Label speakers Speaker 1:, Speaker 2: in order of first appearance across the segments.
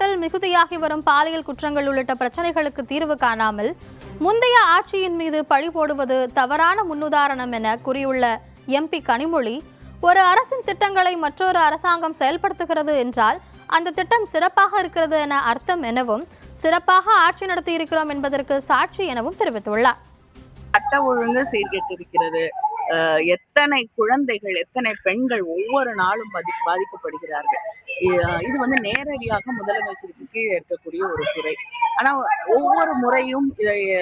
Speaker 1: தமிழ்நாட்டில் மிகுதியாகி வரும் பாலியல் குற்றங்கள் உள்ளிட்ட பிரச்சனைகளுக்கு தீர்வு காணாமல் முந்தைய ஆட்சியின் மீது பழி போடுவது தவறான முன்னுதாரணம் என கூறியுள்ள எம்பி கனிமொழி, ஒரு அரசின் திட்டங்களை மற்றொரு அரசாங்கம் செயல்படுத்துகிறது என்றால் அந்த திட்டம் சிறப்பாக இருக்கிறது என அர்த்தம் எனவும், சிறப்பாக ஆட்சி நடத்தி இருக்கிறோம் என்பதற்கு சாட்சி எனவும் தெரிவித்துள்ளார்.
Speaker 2: சட்ட ஒழுங்கு சீர்கெட்டிருக்கிறது. எத்தனை குழந்தைகள், எத்தனை பெண்கள் ஒவ்வொரு நாளும் பாதிக்கப்படுகிறார்கள். இது நேரடியாக முதலமைச்சருக்கு கீழே இருக்கக்கூடிய ஒரு துறை. ஆனா ஒவ்வொரு முறையும்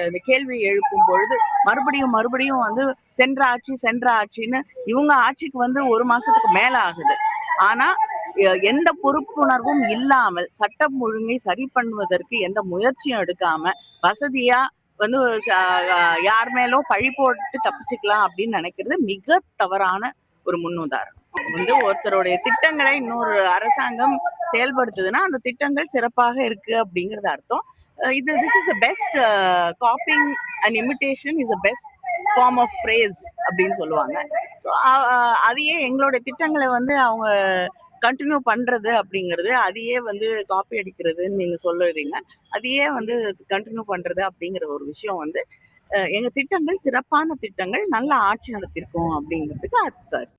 Speaker 2: இந்த கேள்வி எழுப்பும் பொழுது மறுபடியும் சென்ற ஆட்சின்னு இவங்க ஆட்சிக்கு ஒரு மாசத்துக்கு மேல ஆகுது. ஆனா எந்த பொறுப்புணர்வும் இல்லாமல் சட்டம் ஒழுங்கை சரி பண்ணுவதற்கு எந்த முயற்சியும் எடுக்காம வசதியா யார் மேலோ பழி போட்டு தப்பிச்சுக்கலாம் அப்படின்னு நினைக்கிறது மிக தவறான ஒரு முன்னுதாரணம். ஒருத்தருடைய திட்டங்களை இன்னொரு அரசாங்கம் செயல்படுத்துதுன்னா அந்த திட்டங்கள் சிறப்பாக இருக்கு அப்படிங்கிறது அர்த்தம். This is best copying and imitation is best form of praise அப்படின்னு சொல்லுவாங்க. ஸோ அதையே எங்களுடைய திட்டங்களை அவங்க கண்டினியூ பண்றது அப்படிங்கிறது, அதையே காப்பி அடிக்கிறதுன்னு நீங்க சொல்லுறீங்க. அதையே கண்டினியூ பண்றது அப்படிங்கிற ஒரு விஷயம் எங்க திட்டங்கள் சிறப்பான திட்டங்கள், நல்ல ஆட்சி நடத்திருக்கோம் அப்படிங்கிறதுக்கு அர்த்தம்.